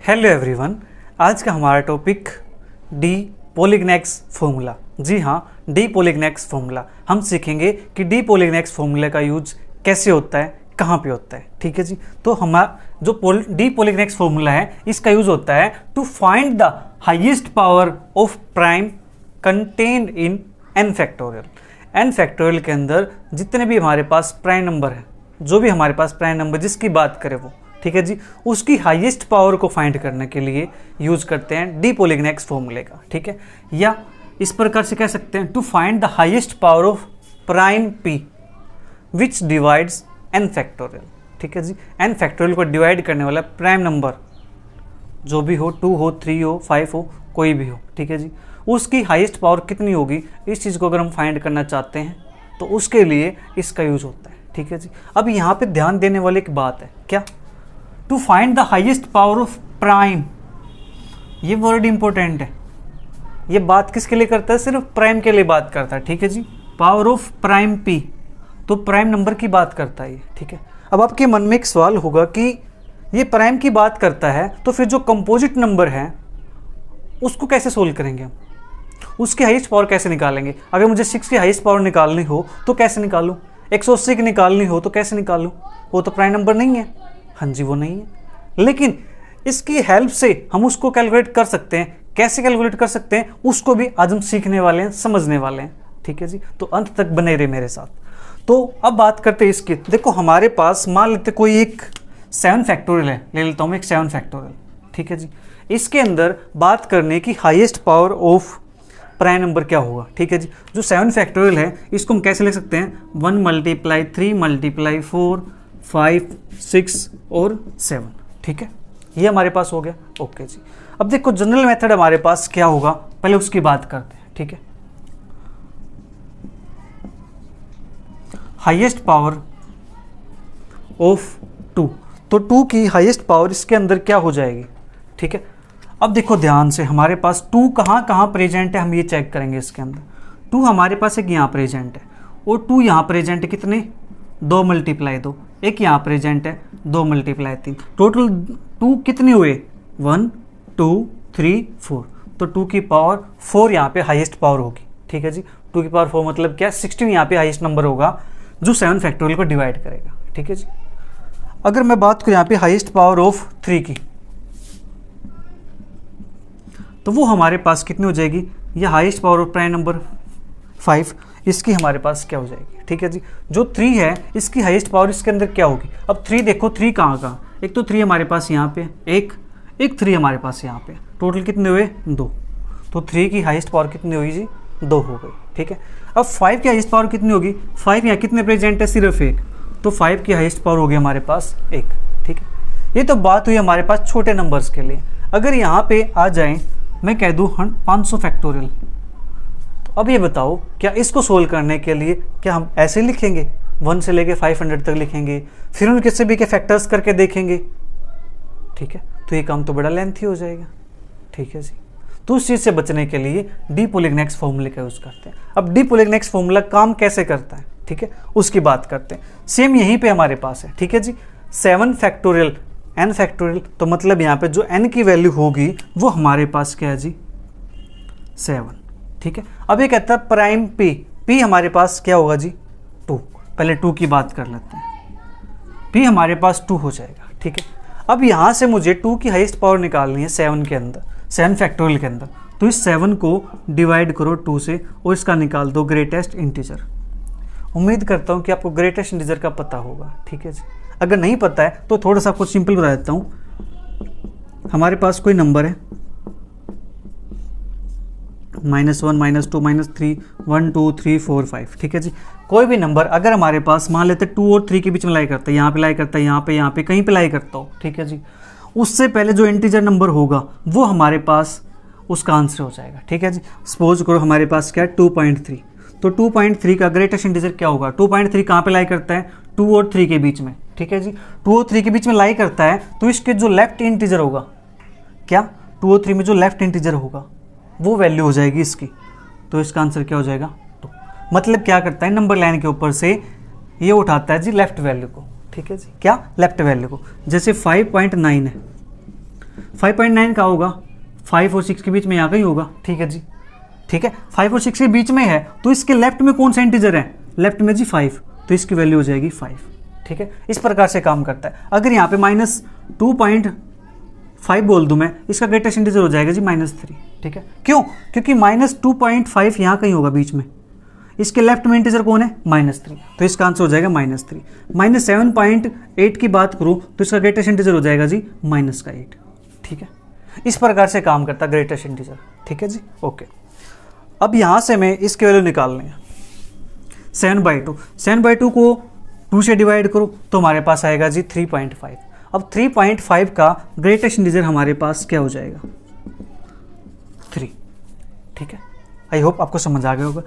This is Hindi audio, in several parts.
हेलो एवरीवन, आज का हमारा टॉपिक डी पोलिगनेक्स फॉर्मूला। जी हाँ, डी पोलिगनेक्स फॉर्मूला हम सीखेंगे कि डी पोलिगनेक्स फॉर्मूले का यूज कैसे होता है, कहाँ पे होता है। ठीक है जी, तो हमारा जो डी पोलिगनेक्स फॉर्मूला है इसका यूज होता है to find the highest power of prime contained in n factorial. N factorial के अंदर जितने भी हमारे पास प्राइम नंबर है, जो भी हमारे पास प्राइम नंबर जिसकी बात करें वो, ठीक है जी, उसकी हाईएस्ट पावर को फाइंड करने के लिए यूज करते हैं डी पोलिगनेक्स फॉर्मूले का। ठीक है, या इस प्रकार से कह सकते हैं to find the highest power of prime P which divides n factorial. ठीक है जी, एन फैक्टोरियल को डिवाइड करने वाला प्राइम नंबर जो भी हो, 2 हो, 3 हो, 5 हो, कोई भी हो, ठीक है जी, उसकी हाईएस्ट पावर कितनी होगी, इस चीज़ को अगर हम फाइंड करना चाहते हैं तो उसके लिए इसका यूज होता है। ठीक है जी, अब यहाँ पे ध्यान देने वाली एक बात है, क्या? To find the highest power of prime, ये वर्ड इंपॉर्टेंट है। ये बात किसके लिए करता है? सिर्फ प्राइम के लिए बात करता है। ठीक है जी, पावर ऑफ प्राइम पी, तो प्राइम नंबर की बात करता है ये। ठीक है, अब आपके मन में एक सवाल होगा कि ये प्राइम की बात करता है तो फिर जो कंपोजिट नंबर है उसको कैसे सोल्व करेंगे हम, उसकी हाईएस्ट पावर कैसे निकालेंगे? अगर मुझे 6 की हाईएस्ट पावर निकालनी हो तो कैसे निकालूं? 180 की निकालनी हो तो कैसे निकालूं? वो तो प्राइम नंबर नहीं है। हाँ जी, वो नहीं है, लेकिन इसकी हेल्प से हम उसको कैलकुलेट कर सकते हैं। कैसे कैलकुलेट कर सकते हैं उसको भी आज हम सीखने वाले हैं, समझने वाले हैं। ठीक है जी, तो अंत तक बने रहे मेरे साथ। तो अब बात करते हैं इसकी। देखो हमारे पास मान लेते कोई एक 7 फैक्टोरियल है, ले लेता हूँ मैं एक 7 फैक्टोरियल। ठीक है जी, इसके अंदर बात करने की highest power of prime number क्या होगा? ठीक है जी, जो 7 फैक्टोरियल है इसको हम कैसे लिख सकते हैं? 1 × 3 × 4 5 6 और 7। ठीक है, ये हमारे पास हो गया। ओके जी, अब देखो जनरल मेथड हमारे पास क्या होगा, पहले उसकी बात करते हैं। ठीक है, हाईएस्ट पावर ऑफ 2, तो 2 की हाईएस्ट पावर इसके अंदर क्या हो जाएगी? ठीक है, अब देखो ध्यान से, हमारे पास 2 कहाँ कहाँ प्रेजेंट है हम ये चेक करेंगे। इसके अंदर 2 हमारे पास एक यहाँ प्रेजेंट है और 2 यहाँ प्रेजेंट है। कितने? 2 × 2, एक यहाँ प्रेजेंट है 2 × 3, टोटल 2 कितने हुए? 1 2 3 4, तो 2 की पावर 4 यहाँ पे हाईएस्ट पावर होगी। ठीक है जी, 2 की पावर 4 मतलब क्या? 16 यहाँ पे हाईएस्ट नंबर होगा जो 7 फैक्टोरियल को डिवाइड करेगा। ठीक है जी, अगर मैं बात करूँ यहाँ पे हाईएस्ट पावर ऑफ 3 की, तो वो हमारे पास कितनी हो जाएगी? ये highest power of prime number 5, इसकी हमारे पास क्या हो जाएगी? ठीक है जी, जो 3 है इसकी हाईएस्ट पावर इसके अंदर क्या होगी? अब 3 देखो, 3 कहाँ कहाँ? एक तो 3 हमारे पास यहाँ पे, एक 3 हमारे पास यहाँ पे, टोटल कितने हुए? 2। तो 3 की हाईएस्ट पावर कितनी हुई जी? 2 हो गई। ठीक है, अब 5 की हाईएस्ट पावर कितनी होगी? 5 यहाँ कितने प्रेजेंट है? सिर्फ 1, तो 5 की हाईएस्ट पावर होगी हमारे पास 1। ठीक है, ये तो बात हुई हमारे पास छोटे नंबर्स के लिए। अगर यहाँ पे आ जाएँ, मैं कह दूँ 500 फैक्टोरियल, तो अब ये बताओ क्या इसको सोल्व करने के लिए क्या हम ऐसे लिखेंगे 1 से लेके 500 तक लिखेंगे, फिर उनके सभी के फैक्टर्स करके देखेंगे? ठीक है, तो ये काम तो बड़ा लेंथी हो जाएगा। ठीक है जी, तो उस चीज़ से बचने के लिए डी पोलिगनेक्स फॉर्मूले का यूज़ करते हैं। अब डी पोलिगनेक्स फॉर्मूला काम कैसे करता है, ठीक है, उसकी बात करते हैं। सेम यहीं पे हमारे पास है। ठीक है जी, 7 फैक्टोरियल n फैक्टोरियल, तो मतलब यहाँ पे जो n की वैल्यू होगी वो हमारे पास क्या है जी? 7। ठीक है, अब ये कहता है प्राइम p हमारे पास क्या होगा जी? 2। पहले 2 की बात कर लेते हैं, p हमारे पास 2 हो जाएगा। ठीक है, अब यहाँ से मुझे 2 की हाईएस्ट पावर निकालनी है 7 के अंदर, 7 फैक्टोरियल के अंदर, तो इस 7 को डिवाइड करो 2 से और इसका निकाल दो ग्रेटेस्ट इंटीजर। उम्मीद करता हूँ कि आपको ग्रेटेस्ट इंटीजर का पता होगा। ठीक है जी, अगर नहीं पता है तो थोड़ा सा आपको सिंपल बता देता हूँ। हमारे पास कोई नंबर है -1 -2 -3 1 2 3 4 5। ठीक है जी, कोई भी नंबर अगर हमारे पास मान लेते 2 और 3 के बीच में लाई करता है, यहाँ पे लाई करता है, यहाँ पे कहीं पे लाई करता हो, ठीक है जी, उससे पहले जो इंटीजर नंबर होगा वो हमारे पास उसका आंसर हो जाएगा। ठीक है जी, सपोज करो हमारे पास क्या है? 2.3, तो 2.3 का ग्रेटेस्ट इंटीजर क्या होगा? 2.3 कहाँ पे लाई करता है? 2 और 3 के बीच में। ठीक है जी, 2 और 3 के बीच में लाई करता है, तो इसके जो लेफ्ट इंटीजर होगा, क्या 2 और 3 में जो लेफ्ट इंटीजर होगा वो वैल्यू हो जाएगी इसकी, तो इसका आंसर क्या हो जाएगा? 2। मतलब क्या करता है, नंबर लाइन के ऊपर से ये उठाता है जी लेफ्ट वैल्यू को। ठीक है जी, क्या? लेफ्ट वैल्यू को। जैसे 5.9 है, 5.9 का होगा 5 और 6 के बीच में यहाँ कहीं होगा, ठीक है जी, ठीक है। 5 और 6 के बीच में है तो इसके लेफ्ट में कौन सा इंटीजर है, लेफ्ट में जी 5, तो इसकी वैल्यू हो जाएगी 5, ठीक है। इस प्रकार से काम करता है। अगर यहाँ पे -2.5 बोल दूं मैं, इसका ग्रेटेस्ट इंटीजर हो जाएगा जी -3, ठीक है। क्यों? क्योंकि -2.5 यहाँ कहीं होगा बीच में, इसके लेफ्ट में इंटीजर कौन है, -3, तो इसका आंसर हो जाएगा -3। -7.8 की बात करूँ तो इसका ग्रेटेस्ट इंटीजर हो जाएगा जी -8, ठीक है। इस प्रकार से काम करता है ग्रेटेस्ट इंटीजर, ठीक है जी, ओके। अब यहाँ से मैं इसके वैल्यू निकालने हैं 7/2, 7/2 को 2 से डिवाइड करो तो हमारे पास आएगा जी 3.5। अब 3.5 का ग्रेटेस्ट इंटीजर हमारे पास क्या हो जाएगा, 3, ठीक है। आई होप आपको समझ आ गया होगा,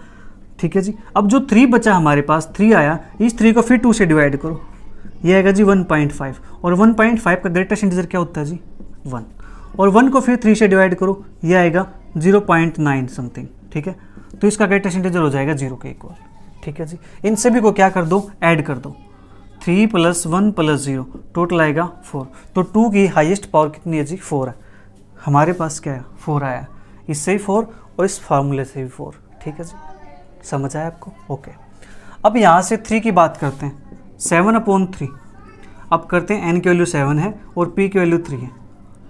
ठीक है जी। अब जो 3 बचा हमारे पास, 3 आया, इस 3 को फिर 2 से डिवाइड करो, ये आएगा जी 1.5, और 1.5 का ग्रेटेस्ट इंटीजर क्या होता है जी 1, और 1 को फिर 3 से डिवाइड करो, ये आएगा 0.9 समथिंग, ठीक है। तो इसका ग्रेटेस्ट इंटीजर हो जाएगा 0 के इक्वल, ठीक है जी। इन सभी को क्या कर दो, ऐड कर दो, 3 + 1 + 0 टोटल आएगा 4। तो 2 की हाईएस्ट पावर कितनी है जी 4 है, हमारे पास क्या है 4 आया, इससे ही 4 और इस फार्मूले से भी 4, ठीक है जी, समझ आया आपको, ओके। अब यहाँ से 3 की बात करते हैं, 7/3। अब करते हैं n की वैल्यू 7 है और p की वैल्यू 3 है,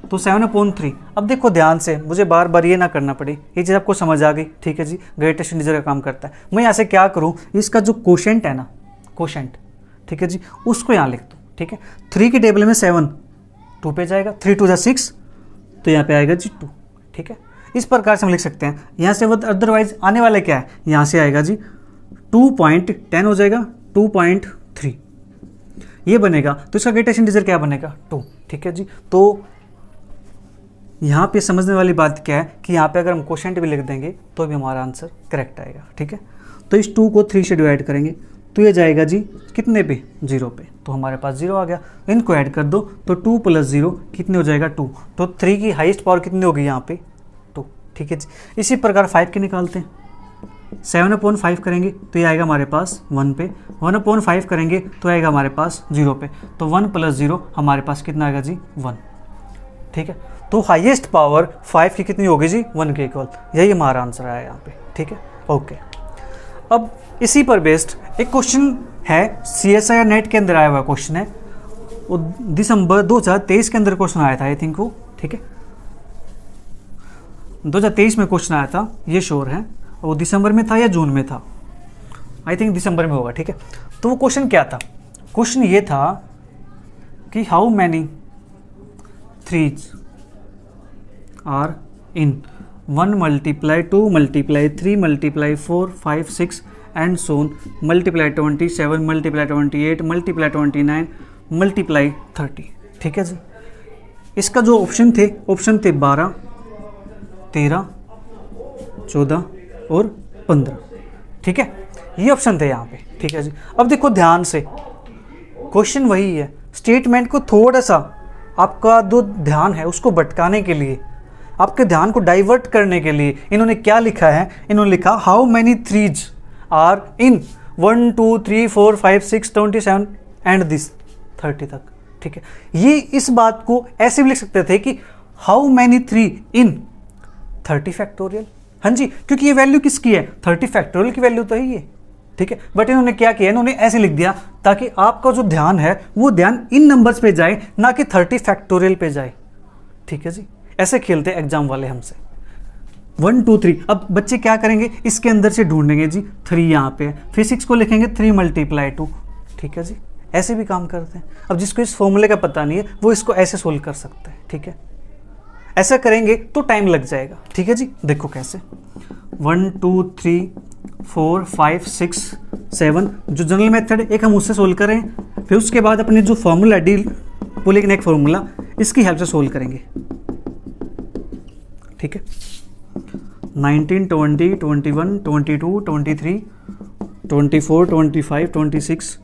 तो 7/3। अब देखो ध्यान से, मुझे बार बार ये ना करना पड़े, ये चीज़ आपको समझ आ गई, ठीक है जी। ग्रेटेस्ट इंटीजर का काम करता है। मैं यहाँ से क्या करूँ, इसका जो कोशेंट है ना, कोशेंट, ठीक है जी, उसको यहाँ लिख दो, ठीक है। 3 की टेबल में 7 2 पे जाएगा, 3 2 = 6, तो यहाँ पे आएगा जी 2, ठीक है। इस प्रकार से हम लिख सकते हैं। यहाँ से अदरवाइज आने वाले क्या है, यहाँ से आएगा जी 2.10 हो जाएगा, 2.3 ये बनेगा, तो इसका ग्रेटेस्ट इंटीजर क्या बनेगा 2, ठीक है जी। तो यहाँ पे समझने वाली बात क्या है कि यहाँ पे अगर हम क्वोशेंट भी लिख देंगे तो भी हमारा आंसर करेक्ट आएगा, ठीक है। तो इस 2 को 3 से डिवाइड करेंगे तो ये जाएगा जी कितने पे, 0 पे, तो हमारे पास 0 आ गया। इनको ऐड कर दो तो 2 + 0 कितने हो जाएगा 2, तो 3 की हाईएस्ट पावर कितनी होगी यहाँ पे 2, ठीक है जी। इसी प्रकार 5 के निकालते हैं, 7/5 करेंगे तो ये आएगा हमारे पास 1 पे, 1/5 करेंगे तो आएगा हमारे पास 0 पे, तो 1 + 0 हमारे पास कितना आएगा जी 1, ठीक है। तो हाईएस्ट पावर 5 की कितनी होगी जी 1 के इक्वल, यही हमारा आंसर आया यहाँ पे, ठीक है, ओके। अब इसी पर बेस्ड एक क्वेश्चन है, CSIR नेट के अंदर आया हुआ क्वेश्चन है, वो दिसंबर 2023 के अंदर क्वेश्चन आया था, आई थिंक वो, ठीक है, 2023 में क्वेश्चन आया था, ये श्योर है। वो दिसंबर में था या जून में था, आई थिंक दिसंबर में होगा, ठीक है। तो वो क्वेश्चन क्या था, क्वेश्चन ये था कि how many threes are in 1 × 2 × 3 × 4 5 6 and so on × 27 × 28 × 29 × 30, ठीक है जी। इसका जो ऑप्शन थे 12 13 14 और 15, ठीक है, ये ऑप्शन थे यहाँ पे, ठीक है जी। अब देखो ध्यान से, क्वेश्चन वही है, स्टेटमेंट को थोड़ा सा आपका जो ध्यान है उसको भटकाने के लिए, आपके ध्यान को डाइवर्ट करने के लिए इन्होंने क्या लिखा है, इन्होंने लिखा how many threes are in 1 2 3 4 5 6 27 and this 30 तक, ठीक है। ये इस बात को ऐसे भी लिख सकते थे कि हाउ मैनी 3 इन 30 फैक्टोरियल, हाँ जी, क्योंकि ये वैल्यू किसकी है, 30 फैक्टोरियल की वैल्यू तो है ये, ठीक है। बट इन्होंने क्या किया, इन्होंने ऐसे लिख दिया ताकि आपका जो ध्यान है वो ध्यान इन नंबर्स पे जाए, ना कि 30 फैक्टोरियल पे जाए, ठीक है जी। ऐसे खेलते एग्जाम वाले हमसे, 1 2 3। अब बच्चे क्या करेंगे, इसके अंदर से ढूंढेंगे जी 3 यहाँ पे, फिर 6 को लिखेंगे 3 × 2, ठीक है जी। ऐसे भी काम करते हैं। अब जिसको इस फॉर्मूले का पता नहीं है वो इसको ऐसे सोल्व कर सकता है, ठीक है। ऐसा करेंगे तो टाइम लग जाएगा, ठीक है जी। देखो कैसे, 1 2 3 4 5 6 7 जो जनरल मेथड एक हम उससे सोल्व करें, फिर उसके बाद अपने जो फॉर्मूला डी पोलिगनेक फॉर्मूला इसकी हेल्प से सोल्व करेंगे, ठीक है। 19 20 21 22 23 24 25 26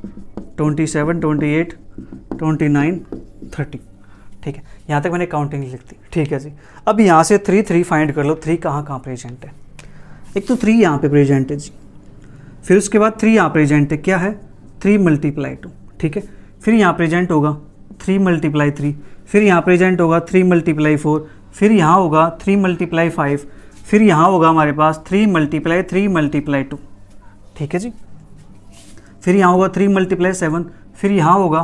27 28 29 30, ठीक है। यहाँ तक मैंने काउंटिंग लिख दी, ठीक है जी। अब यहाँ से 3 फाइंड कर लो, 3 कहाँ कहाँ प्रेजेंट है। एक तो 3 यहाँ पे प्रेजेंट है जी, फिर उसके बाद 3 यहाँ प्रेजेंट है, क्या है 3 × 2, ठीक है। फिर यहाँ प्रेजेंट होगा 3 × 3, फिर यहाँ प्रेजेंट होगा 3 × 4, फिर यहाँ होगा 3 × 5, फिर यहाँ होगा हमारे पास 3 × 3 × 2, ठीक है जी। फिर यहाँ होगा 3 × 7, फिर यहाँ होगा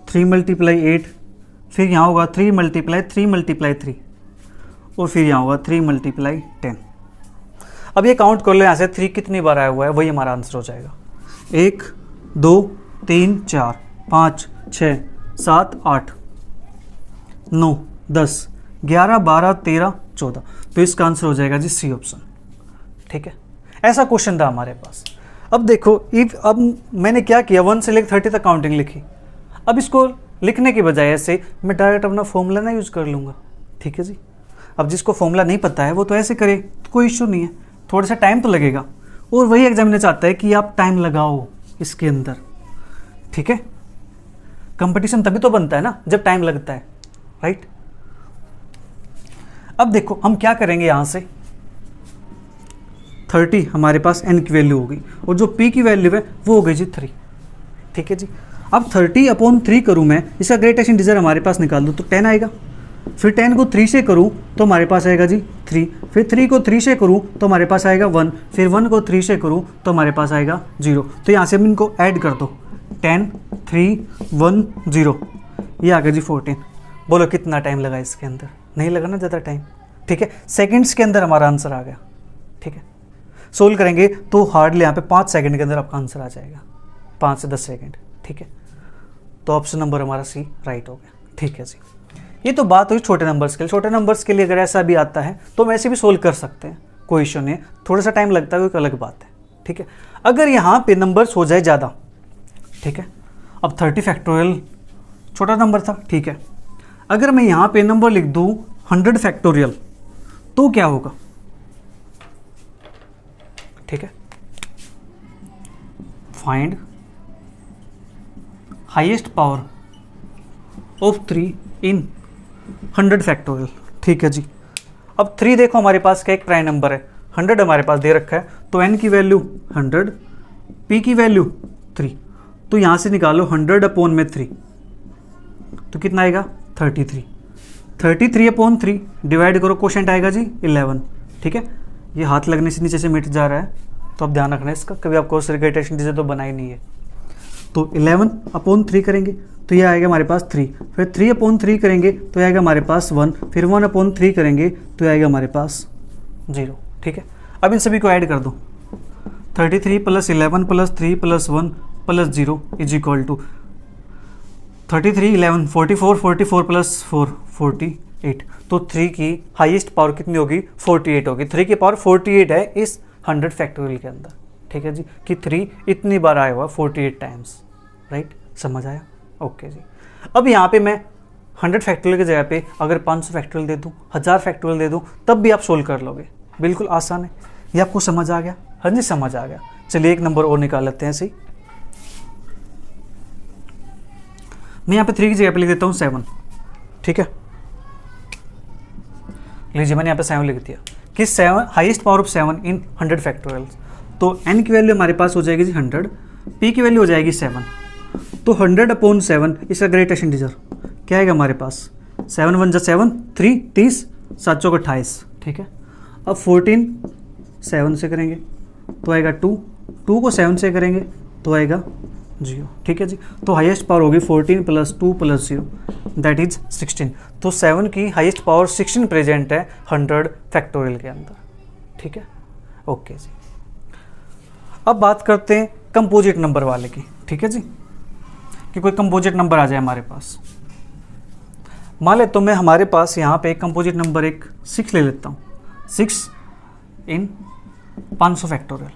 3 × 8, फिर यहाँ होगा 3 × 3 × 3, और फिर यहाँ होगा 3 × 10। अब ये काउंट कर लो यहाँ से 3 कितनी बार आया हुआ है, वही हमारा आंसर हो जाएगा। 1 2 3 4 5 6 7 8 9 10 11 12 13 14, तो इसका आंसर हो जाएगा जी सी ऑप्शन, ठीक है। ऐसा क्वेश्चन था हमारे पास। अब देखो अब मैंने क्या किया, 1 से लेकर 30 तक काउंटिंग लिखी। अब इसको लिखने की बजाय ऐसे मैं डायरेक्ट अपना फॉर्मूला ना यूज़ कर लूँगा, ठीक है जी। अब जिसको फॉर्मूला नहीं पता है वो तो ऐसे करे, तो कोई इश्यू नहीं है, थोड़ा सा टाइम तो लगेगा, और वही एग्जामिनर चाहता है कि आप टाइम लगाओ इसके अंदर, ठीक है। कंपटीशन तभी तो बनता है ना जब टाइम लगता है, राइट। अब देखो हम क्या करेंगे, यहाँ से 30 हमारे पास n की वैल्यू होगी, और जो p की वैल्यू है वो हो गई जी 3, ठीक है जी। अब 30/3 करूँ मैं, इसका ग्रेटेस्ट इंटीजर हमारे पास निकाल दूँ तो 10 आएगा। फिर 10 को 3 से करूँ तो हमारे पास आएगा जी 3, फिर 3 को 3 से करूँ तो हमारे पास आएगा 1, फिर 1 को 3 से करूँ तो हमारे पास आएगा 0। तो यहाँ से हम इनको ऐड कर दो, 10 3 1 0, ये आ गया जी 14। बोलो कितना टाइम लगा इसके अंदर, नहीं लगा ना ज़्यादा टाइम, ठीक है। सेकंड्स के अंदर हमारा आंसर आ गया, ठीक है। सोल्व करेंगे तो हार्डली यहाँ पे 5 सेकंड के अंदर आपका आंसर आ जाएगा, 5 से 10 सेकंड, ठीक है। तो ऑप्शन नंबर हमारा सी राइट हो गया, ठीक है जी। ये तो बात हुई छोटे नंबर्स के लिए। छोटे नंबर्स के लिए अगर ऐसा भी आता है तो हम ऐसे भी सोल्व कर सकते हैं, कोई इशू नहीं है। थोड़ा सा टाइम लगता है वो एक अलग बात है, ठीक है। अगर यहाँ पे नंबर्स हो जाए ज़्यादा, ठीक है, अब 30 फैक्टोरियल छोटा नंबर था, ठीक है। अगर मैं यहाँ पे नंबर लिख दूँ 100 फैक्टोरियल तो क्या होगा, ठीक है। Find highest power of 3 in 100 factorial, ठीक है जी। अब 3 देखो हमारे पास क्या एक प्राइम नंबर है, 100 हमारे पास दे रखा है, तो n की वैल्यू 100, p की वैल्यू 3, तो यहाँ से निकालो 100/3, तो कितना आएगा 33। 33/3 डिवाइड करो, क्वोशेंट आएगा जी 11, ठीक है। ये हाथ लगने से नीचे से मिट जा रहा है, तो अब ध्यान रखना इसका, कभी आपको ग्रेटेस्ट इंटीजर तो बना ही नहीं है। तो 11/3 करेंगे तो ये आएगा हमारे पास 3, फिर 3/3 करेंगे तो ये आएगा हमारे पास 1, फिर 1/3 करेंगे तो ये आएगा हमारे पास 0, ठीक है। अब इन सभी को ऐड कर दो, 33 + 11 + 3 + 1 + 0 = 33 11 44, 44 + 4 48। तो 3 की हाईएस्ट पावर कितनी होगी 48 होगी। 3 की पावर 48 है इस 100 फैक्टोरियल के अंदर, ठीक है जी, कि 3 इतनी बार आया हुआ 48 टाइम्स, राइट। समझ आया, ओके जी। अब यहाँ पे मैं 100 फैक्टोरियल की जगह पे अगर 500 फैक्टोरियल दे दूँ, 1000 फैक्टोरियल दे दूँ, तब भी आप सोल्व कर लोगे, बिल्कुल आसान है। ये आपको समझ आ गया? हाँ जी समझ आ गया। चलिए एक नंबर और निकाल लेते हैं सही। मैं यहाँ पे 3 की जगह पे लिख देता हूँ 7, ठीक है। लीजिए मैंने यहाँ पे 7 लिख दिया कि 7 highest power of 7 in 100 factorial. तो n की वैल्यू हमारे पास हो जाएगी जी 100, p की वैल्यू हो जाएगी 7, तो 100/7 इसका ग्रेटेस्ट इंटीजर क्या आएगा हमारे पास 7 1 जा 7 3 30 7 चौक 28, ठीक है। अब 14 7 से करेंगे तो आएगा 2, 2 को 7 से करेंगे तो आएगा 0, ठीक है जी। तो हाईएस्ट पावर होगी 14 + 2 + 0 दैट इज 16। तो 7 की हाईएस्ट पावर 16 प्रेजेंट है 100 फैक्टोरियल के अंदर, ठीक है, ओके जी। अब बात करते हैं कंपोजिट नंबर वाले की, ठीक है जी, कि कोई कंपोजिट नंबर आ जाए हमारे पास। मान ले तो मैं हमारे पास यहाँ पे एक कंपोजिट नंबर एक 6 ले लेता हूँ, 6 इन 500 फैक्टोरियल,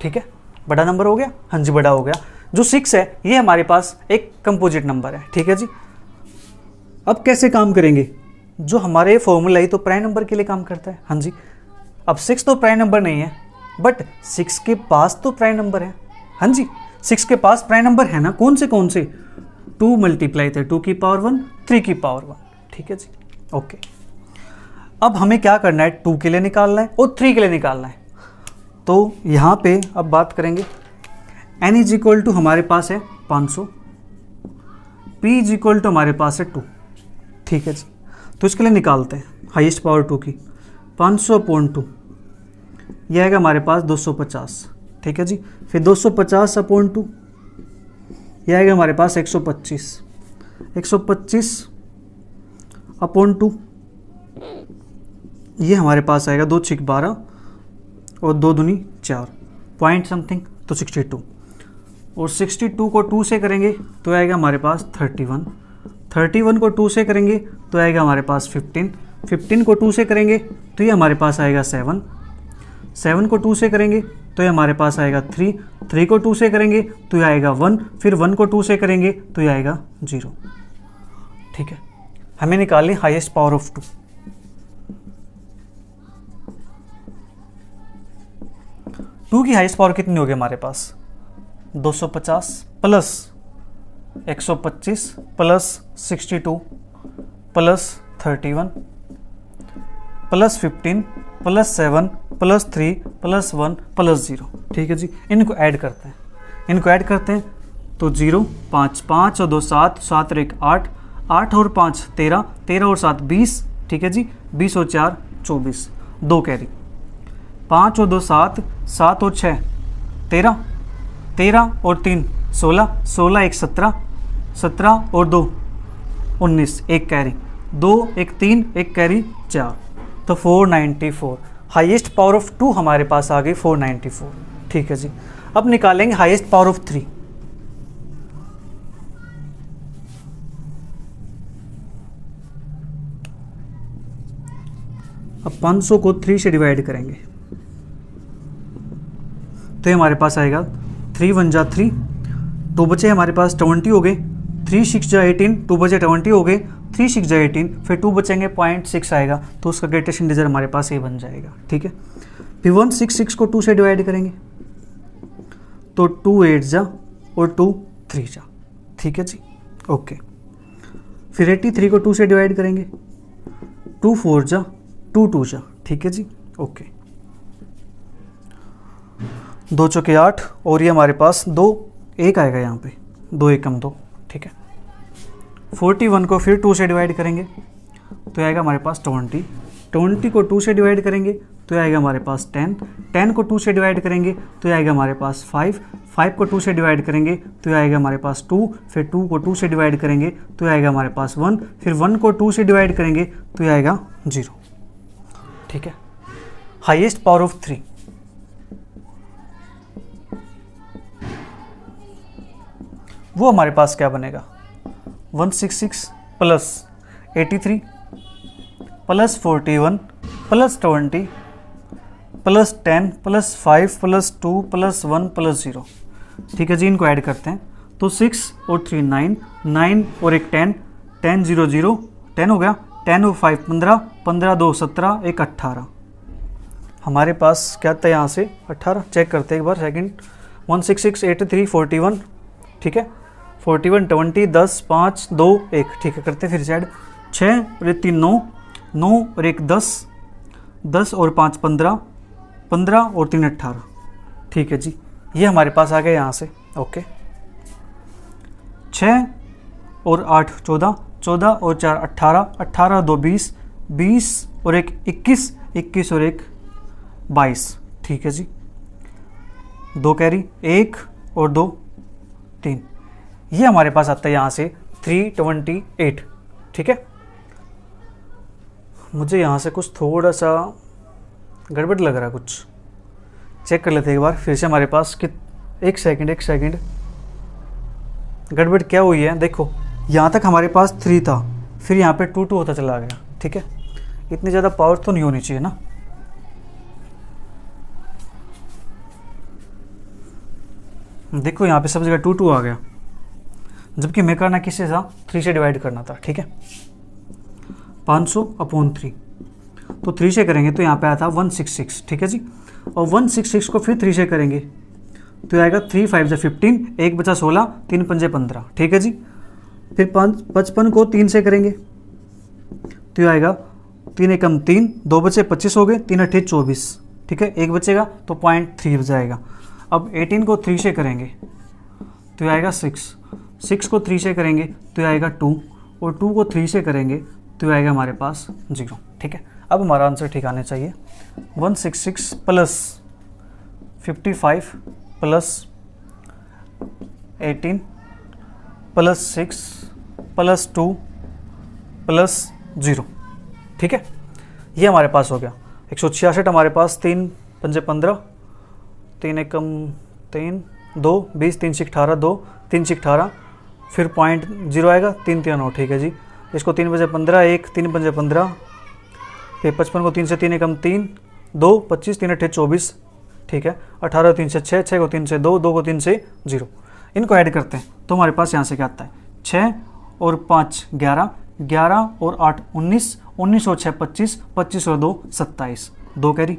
ठीक है। बड़ा नंबर हो गया? हाँ जी बड़ा हो गया। जो 6 है ये हमारे पास एक कंपोजिट नंबर है, ठीक है जी। अब कैसे काम करेंगे? जो हमारे फॉर्मूला ही तो प्राइम नंबर के लिए काम करता है, हाँ जी। अब 6 तो प्राइम नंबर नहीं है, बट 6 के पास तो प्राइम नंबर है, हाँ जी। 6 के पास प्राइम नंबर है ना, कौन से 2 मल्टीप्लाई थे 2 की पावर 1 3 की पावर 1, ठीक है जी, ओके। अब हमें क्या करना है, 2 के लिए निकालना है और 3 के लिए निकालना है। तो यहाँ पे अब बात करेंगे n = हमारे पास है 500, p इज इक्वल टू हमारे पास है 2, ठीक है जी। तो इसके लिए निकालते हैं हाईएस्ट पावर 2 की, 500/2 यह आएगा हमारे पास 250, ठीक है जी। फिर 250/2 यह आएगा हमारे पास 125, 125/2 ये हमारे पास आएगा 2 6 12 और 2 दूनी 4 पॉइंट समथिंग, तो 62। और 62 को 2 से करेंगे तो आएगा हमारे पास 31, 31 को 2 से करेंगे तो आएगा हमारे पास 15, 15 को 2 से करेंगे तो ये हमारे पास आएगा 7, 7 को 2 से करेंगे तो ये हमारे पास आएगा 3, 3 को 2 से करेंगे तो ये आएगा 1, फिर 1 को 2 से करेंगे तो ये आएगा 0, ठीक है। हमें निकालनी हाईएस्ट पावर ऑफ 2। टू की हाईएस्ट पावर कितनी होगी हमारे पास, 250 plus 125 plus 62 plus 31 plus 15 plus 7 plus 3 plus 1 plus 0, ठीक है जी। इनको ऐड करते हैं, इनको ऐड करते हैं तो 0 5 5 और 2 7, 7 और 1 8, 8 और 5 13, 13 और 7 20, ठीक है जी। 20 और 4 24, 2 कैरी, 5 और 2 7, 7 और 6 13, 13 और 3 16, 16 1 17, 17 और 2 19, 1 कैरी, 2 1 3, 1 कैरी 4, तो 494। हाईएस्ट पावर ऑफ 2 हमारे पास आ गई 494, ठीक है जी। अब निकालेंगे हाईएस्ट पावर ऑफ 3। अब 500 को 3 से डिवाइड करेंगे तो ये हमारे पास आएगा 3 1 जा 3, 2 बचे हमारे पास 20 हो गए, 3 6 जा 18, 2 बचे 20 हो गए, 3 6 जा 18, फिर 2 बचेंगे 0.6 आएगा, तो उसका ग्रेटेस्ट इंटीजर हमारे पास ये बन जाएगा, ठीक है। फिर 166 को 2 से डिवाइड करेंगे तो 2 8 जा और 2 3 जा, ठीक है जी, ओके। फिर 83 को 2 से डिवाइड करेंगे 2 4 जा 2 2 जा, ठीक है जी, ओके। 2 चौके 8 और ये हमारे पास 2 1 आएगा, यहाँ पे 2 1 कम 2, ठीक है। 41 को फिर 2 से डिवाइड करेंगे तो आएगा हमारे पास 20, 20 को 2 से डिवाइड करेंगे तो आएगा हमारे पास 10, 10 को 2 से डिवाइड करेंगे तो आएगा हमारे पास 5, 5 को 2 से डिवाइड करेंगे तो आएगा हमारे पास 2, फिर 2 को 2 से डिवाइड करेंगे तो आएगा हमारे पास 1, फिर 1 को 2 से डिवाइड करेंगे तो आएगा 0, ठीक है। Highest power of 3। वो हमारे पास क्या बनेगा, 166 plus 83 plus 41 plus 20 plus 10 plus 5 plus 2 plus 1 plus 0, ठीक है जी। इनको ऐड करते हैं तो 6 और 3 9, 9 और 1 10, 10 0 0 10 हो गया, 10 और 5 15, 15 2 17, 1 18, हमारे पास क्या था यहाँ से 18, चेक करते हैं एक बार सेकंड। 166 83 41, ठीक है, 41 20 10 5 2 1, ठीक है। करते फिर से ऐड, 6 और 3 9, 9 और 1 10, 10 और 5 15, 15 और 3 18, ठीक है जी। ये हमारे पास आ गया यहाँ से, ओके। 6 और 8 14, 14 और 4 18, 18 और 2 20, 20 और 1 21, 21 और 1 22, ठीक है जी। 2 कैरी, 1 और 2 3, ये हमारे पास आता है यहाँ से 328, ठीक है। मुझे यहाँ से कुछ थोड़ा सा गड़बड़ लग रहा है, कुछ चेक कर लेते हैं एक बार फिर से। हमारे पास कि एक सेकंड गड़बड़ क्या हुई है, देखो यहाँ तक हमारे पास 3 था, फिर यहाँ पे 2 2 होता चला गया, ठीक है। इतनी ज़्यादा पावर तो नहीं होनी चाहिए ना। देखो यहाँ पे सब जगह 2 2 आ गया, जबकि मैं करना किससे था, 3 से डिवाइड करना था, ठीक है। 500/3, तो 3 से करेंगे तो यहाँ पे आया था 166, ठीक है जी। और 166 को फिर 3 से करेंगे तो आएगा 3 5 15, 1 बचा 16, 3 5 15, ठीक है जी। फिर 55 को 3 से करेंगे तो आएगा 3 1 3, 2 बचे 25 हो गए, 3 8 24, ठीक है। 1 बचेगा तो 0.3 जाएगा। अब 18 को 3 से करेंगे तो आएगा 6, 6 को 3 से करेंगे तो ये आएगा 2, और 2 को 3 से करेंगे तो ये आएगा हमारे पास 0। ठीक है, अब हमारा आंसर ठीक आने चाहिए। 166 plus 55 plus 18 plus 6 plus 2 plus 0। ठीक है, ये हमारे पास हो गया। 166 हमारे पास, 3 पंजे 15, 3 एकम 3, 2 20, 3 6 18, 2 3 6 18, फिर पॉइंट 0 आएगा, 3 3 9। ठीक है जी, इसको 3 बजे 15, 1 3 पंजे 15, फिर 55 को 3 से 3 एकम 3, 2 25, 3 8 24। ठीक है, 18 3 से 6, 6 को 3 से 2, 2 को 3 से 0। इनको ऐड करते हैं तो हमारे पास यहाँ से क्या आता है, 6 और 5 11, 11 और 8 19, 19 और 6 25, 25 और 2 27, 2 कैरी,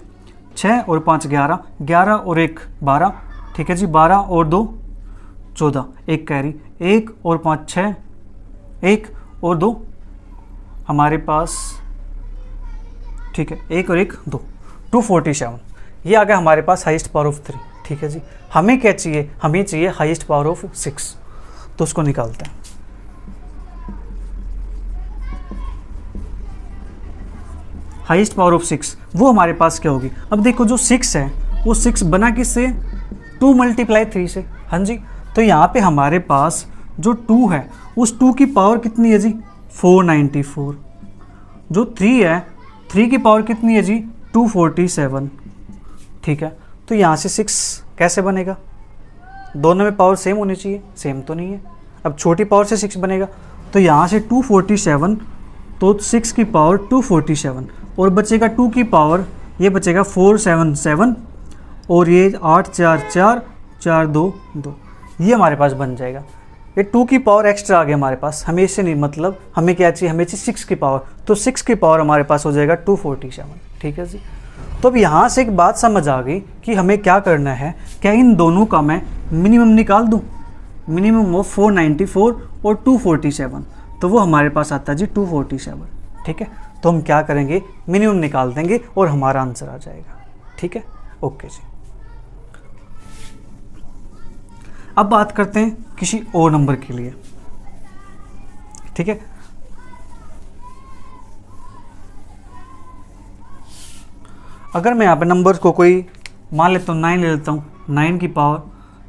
6 और 5 11, 11 और 1 12। ठीक है जी, 12 और 2 14, 1 कैरी, 1 और 5 6, 1 और 2 हमारे पास। ठीक है, 1 और 1 2, 247। ये आ गया हमारे पास हाईएस्ट पावर ऑफ 3। ठीक है जी, हमें क्या चाहिए, हमें चाहिए हाईएस्ट पावर ऑफ 6, तो उसको निकालते हैं। हाईएस्ट पावर ऑफ 6 वो हमारे पास क्या होगी। अब देखो जो 6 है वो 6 बना किससे, 2 × 3 से। हाँ जी, तो यहाँ पे हमारे पास जो 2 है उस 2 की पावर कितनी है जी, 494। जो 3 है, 3 की पावर कितनी है जी, 247। ठीक है, तो यहाँ से 6 कैसे बनेगा, दोनों में पावर सेम होनी चाहिए, सेम तो नहीं है। अब छोटी पावर से 6 बनेगा, तो यहाँ से 247, तो 6 की पावर 247, और बचेगा 2 की पावर, ये बचेगा 477, और ये 8 4 4 4 2 2, ये हमारे पास बन जाएगा। ये 2 की पावर एक्स्ट्रा आ गया हमारे पास, हमें इससे नहीं मतलब, हमें क्या चाहिए, हमें चाहिए 6 की पावर, तो 6 की पावर हमारे पास हो जाएगा 247। ठीक है जी, तो अब यहाँ से एक बात समझ आ गई कि हमें क्या करना है, क्या इन दोनों का मैं मिनिमम निकाल दूँ, मिनिमम ऑफ 494 और 247, तो वो हमारे पास आता है जी 247। ठीक है, तो हम क्या करेंगे, मिनिमम निकाल देंगे और हमारा आंसर आ जाएगा। ठीक है, ओके जी। अब बात करते हैं किसी और नंबर के लिए। ठीक है, अगर मैं यहाँ पे नंबर को कोई मान लेता हूँ 9 ले लेता हूँ, 9 की पावर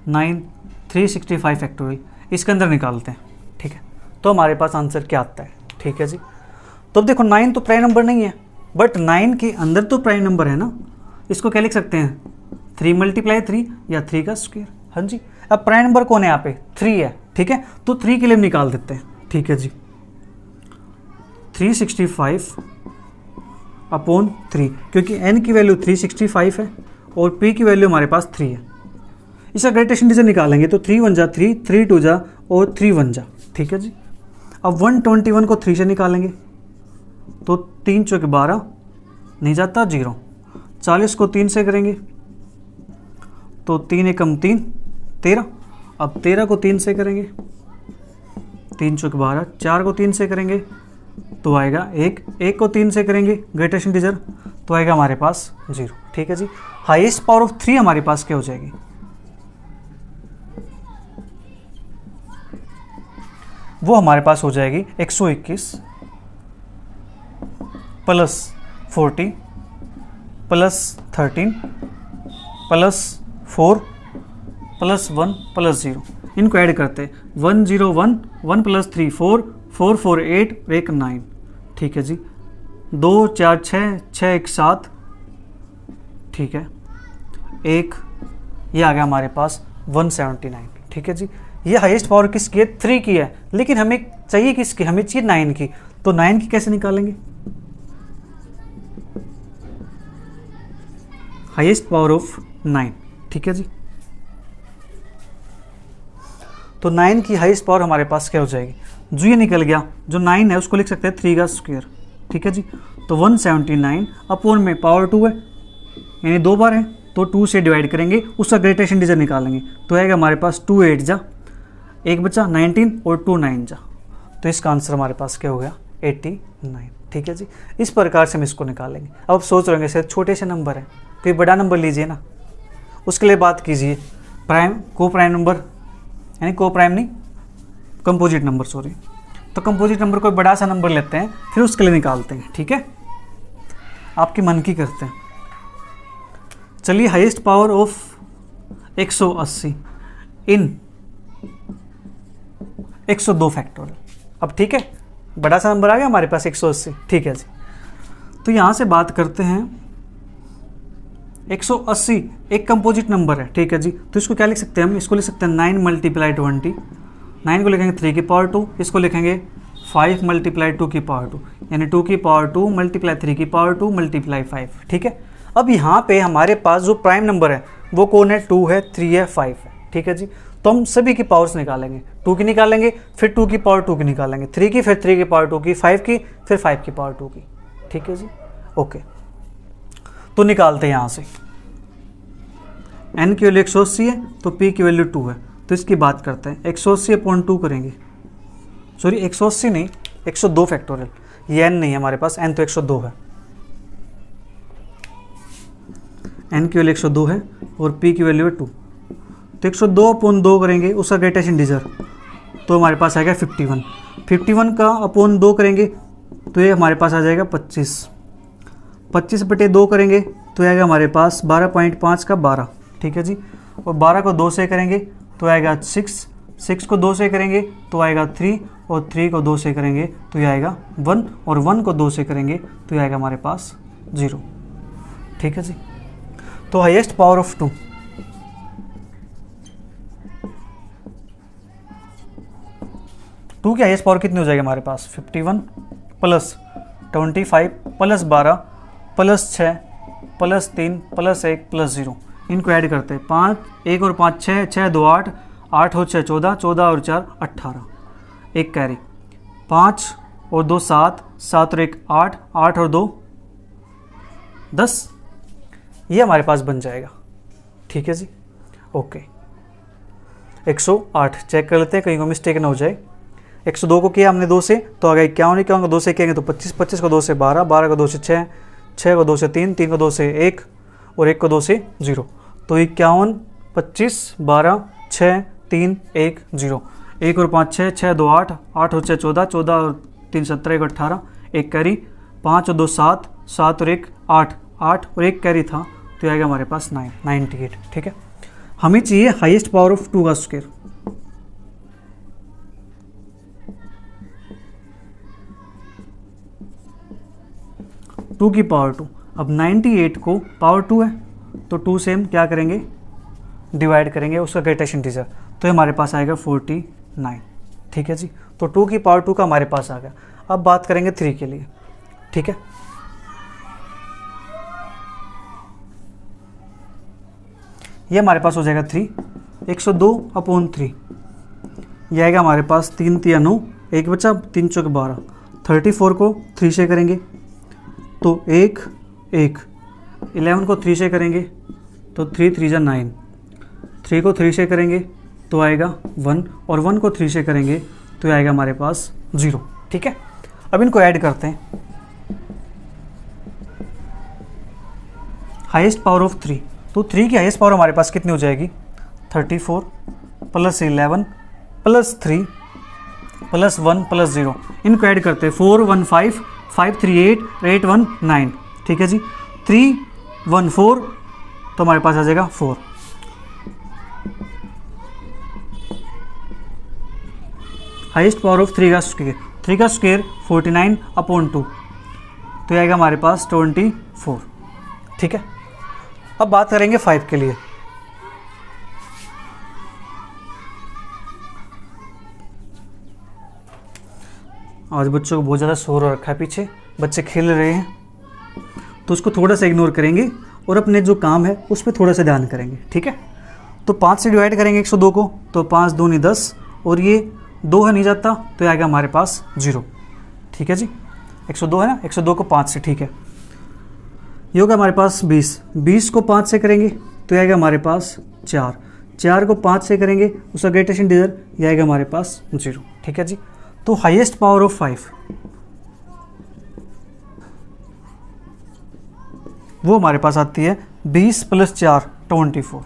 9 365 फैक्टोरियल, इसके अंदर निकालते हैं। ठीक है, तो हमारे पास आंसर क्या आता है। ठीक है जी, तो अब देखो 9 तो प्राइम नंबर नहीं है, बट 9 के अंदर तो प्राइम नंबर है ना, इसको क्या लिख सकते हैं, 3 × 3 या 3 का स्क्वायर। हाँ जी, अब प्राइम नंबर कौन है यहाँ पे, 3 है। ठीक है, तो 3 के लिए निकाल देते हैं। ठीक है जी, 365 अपॉन 3, क्योंकि n की वैल्यू 365 है और p की वैल्यू हमारे पास 3 है। इसका ग्रेटेस्ट इंटीजर निकालेंगे तो 3 1 जा 3, 3 2 जा और 3 1 जा। ठीक है जी, अब 121 को 3 से निकालेंगे तो 3 चौके 12, नहीं जाता 0। 40 को 3 से करेंगे तो 3 एकम 3 13। अब 13 को 3 से करेंगे, 3 चौके 12, 4 को 3 से करेंगे तो आएगा 1, 1 को 3 से करेंगे ग्रेटेस्ट इंटीजर तो आएगा हमारे पास 0। ठीक है जी, हाईएस्ट पावर ऑफ 3 हमारे पास क्या हो जाएगी, वो हमारे पास हो जाएगी 121 plus 40 plus 13 plus 4 plus 1 plus 0। इनको ऐड करते हैं, 101 1 प्लस 3 4 4 4 8 1 9। ठीक है जी, 2 4 6 6 1 7। ठीक है, 1 ये आ गया हमारे पास 179। ठीक है जी, ये हाईएस्ट पावर किसकी है, 3 की है, लेकिन हमें चाहिए किसकी, हमें चाहिए 9 की। तो 9 की कैसे निकालेंगे, हाईएस्ट पावर ऑफ 9। ठीक है जी, तो 9 की हाईएस्ट पावर हमारे पास क्या हो जाएगी, जो ये निकल गया, जो 9 है उसको लिख सकते हैं 3 का स्क्वायर। ठीक है जी, तो 179 अपॉन में पावर 2 है, यानी 2 बार है, तो 2 से डिवाइड करेंगे, उसका ग्रेटेस्ट इंटीजर निकालेंगे तो आएगा हमारे पास 2 8 जा, 1 बचा 19 और 2 9 जा, तो इसका आंसर हमारे पास क्या हो गया 89। ठीक है जी, इस प्रकार से हम इसको निकालेंगे। अब सोच रहे हैं छोटे से नंबर है, कोई बड़ा नंबर लीजिए ना, उसके लिए बात कीजिए प्राइम को प्राइम नंबर, यानी को प्राइम नहीं, कंपोजिट नंबर सॉरी। तो कंपोजिट नंबर कोई बड़ा सा नंबर लेते हैं, फिर उसके लिए निकालते हैं, ठीक है, आपकी मन की करते हैं। चलिए highest power of 180 in 102 factorial. अब ठीक है, बड़ा सा नंबर आ गया हमारे पास 180, ठीक है जी। तो यहाँ से बात करते हैं 180 एक कंपोजिट नंबर है, ठीक है जी। तो इसको क्या लिख सकते हैं हम, इसको लिख सकते हैं 9 × 20, 9 को लिखेंगे 3 की पावर 2, इसको लिखेंगे 5 × 2 की पावर 2, यानी 2 की पावर 2 × 3 की पावर 2 × 5, ठीक है। अब यहाँ पे हमारे पास जो प्राइम नंबर है वो कौन है, 2 है, 3 है, 5 है, ठीक है जी। तो हम सभी की पावर्स निकालेंगे, 2 की निकालेंगे, फिर 2 की पावर 2 की निकालेंगे, 3 की, फिर 3 की पावर 2 की, 5 की, फिर 5 की पावर 2 की, ठीक है जी। ओके, तो निकालते हैं यहाँ से। n की वैल्यू 180 है तो p की वैल्यू 2 है, तो इसकी बात करते हैं। 180/2 करेंगे, सॉरी 180 नहीं, 102 फैक्टोरियल, ये n नहीं है हमारे पास, n तो 102 है, n की वैल्यू 102 है और p की वैल्यू है 2। तो 102/2 करेंगे, उसका ग्रेटेस्ट इंटीजर, तो हमारे पास आएगा 51। 51 का अपॉन 2 करेंगे तो ये हमारे पास आ जाएगा 25। 25/2 करेंगे तो आएगा हमारे पास 12.5 का 12, ठीक है जी। और 12 को 2 से करेंगे तो आएगा 6, 6 को 2 से करेंगे तो आएगा 3, और 3 को 2 से करेंगे तो ये आएगा 1, और 1 को 2 से करेंगे तो ये आएगा हमारे पास 0, ठीक है जी। तो हाईएस्ट पावर ऑफ 2, टू की हाईएस्ट पावर कितनी हो जाएगी हमारे पास, 51 plus 25 plus 12 plus 6 plus 3 plus 1 plus 0, इनको ऐड करते हैं। 5, 1 और 5 6, 6 2 8, 8 और 6 14, 14 और 4 18, एक कैरी, 5 और 2 7, 7 और 1 8, 8 और 2 10, ये हमारे पास बन जाएगा, ठीक है जी। ओके, 108 चेक कर लेते हैं कहीं को मिस्टेक ना हो जाए। 102 को किया हमने 2 से तो आ गया 51, 51 को 2 से किएंगे तो 25, 25 को 2 से 12, 12 को 2 से 6, 6 को 2 से 3, 3 को 2 से 1 और 1 को 2 से 0। तो 51, 25, 12, 6, 3, 1, 0, 1 और 5 6, 6 2 8, 8 और 6 14, 14 और 3 17, 1 18, एक कैरी, 5 और 2 7, 7 और 1 8, 8 और एक कैरी था तो आएगा हमारे पास 98, ठीक है। हमें चाहिए हाईएस्ट पावर ऑफ 2 का स्क्वायर। टू की पावर 2, अब 98 को पावर 2 है तो 2 से हम क्या करेंगे, डिवाइड करेंगे उसका ग्रेटेस्ट इंटीजर, तो हमारे पास आएगा 49, ठीक है जी। तो 2 की पावर 2 का हमारे पास आ गया। अब बात करेंगे 3 के लिए, ठीक है। ये हमारे पास हो जाएगा 3, 102/3, यह आएगा हमारे पास 3 3 9, एक बचा 3 चौक 12, 34 को 3 से करेंगे तो 1 1, 11 को 3 से करेंगे तो 3 3 जा 9, 3 को 3 से करेंगे तो आएगा 1, और 1 को 3 से करेंगे तो आएगा हमारे पास 0, ठीक है। अब इनको ऐड करते हैं। हाईएस्ट पावर ऑफ 3, तो 3 की हाईएस्ट पावर हमारे पास कितनी हो जाएगी, 34 प्लस 11 प्लस 3 प्लस 1 प्लस 0, इनको ऐड करते हैं। 4 1 5, 5 3 8, 8 1 9, ठीक है जी। 3 1 4 तो हमारे पास आ जाएगा 4। हाईएस्ट पावर ऑफ 3 का स्क्वायर, 3 का स्क्वायर 49/2 तो आएगा हमारे पास 24, ठीक है। अब बात करेंगे 5 के लिए। आज बच्चों को बहुत ज़्यादा शोर हो रखा है, पीछे बच्चे खेल रहे हैं तो उसको थोड़ा सा इग्नोर करेंगे और अपने जो काम है उस पर थोड़ा सा ध्यान करेंगे, ठीक है। तो 5 से डिवाइड करेंगे 102 को तो 5 2 नहीं 10, और ये 2 है नहीं जाता तो आएगा हमारे पास 0, ठीक है जी। 102 है ना, 102 को 5 से, ठीक है। ये होगा हमारे पास 20, 20 को 5 से करेंगे तो आएगा हमारे पास 4, 4 को 5 से करेंगे उसका ग्रेटेस्ट इंटीजर ये आएगा हमारे पास 0, ठीक है जी। तो हाईएस्ट पावर ऑफ 5 वो हमारे पास आती है 20 + 4 24,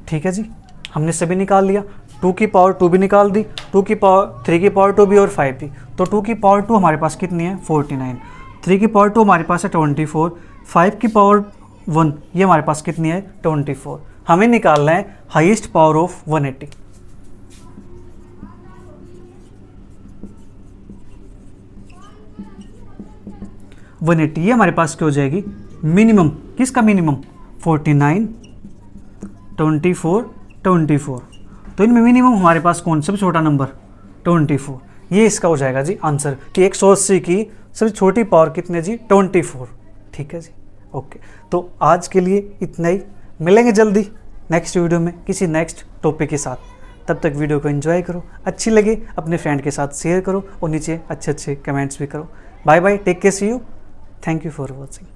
ठीक है जी। हमने सभी निकाल लिया। 2 की पावर 2 भी निकाल दी, 2 की पावर 3 की पावर 2 भी और 5 भी, तो 2 की पावर 2 हमारे पास कितनी है 49, 3 की पावर 2 हमारे पास है 24, 5 की पावर 1 ये हमारे पास कितनी है 24। हमें निकालना है हाईएस्ट पावर ऑफ 180। ये हमारे पास क्या हो जाएगी मिनिमम, किसका मिनिमम 49, 24, 24, तो इनमें मिनिमम हमारे पास कौन सबसे छोटा नंबर 24। ये इसका हो जाएगा जी आंसर कि 180 की सबसे छोटी पावर कितनी है जी 24। ठीक है जी, ओके। तो आज के लिए इतना ही, मिलेंगे जल्दी नेक्स्ट वीडियो में किसी नेक्स्ट टॉपिक के साथ। तब तक वीडियो को एंजॉय करो, अच्छी लगे अपने फ्रेंड के साथ शेयर करो और नीचे अच्छे अच्छे कमेंट्स भी करो। Bye bye, take care, see you, thank you for watching.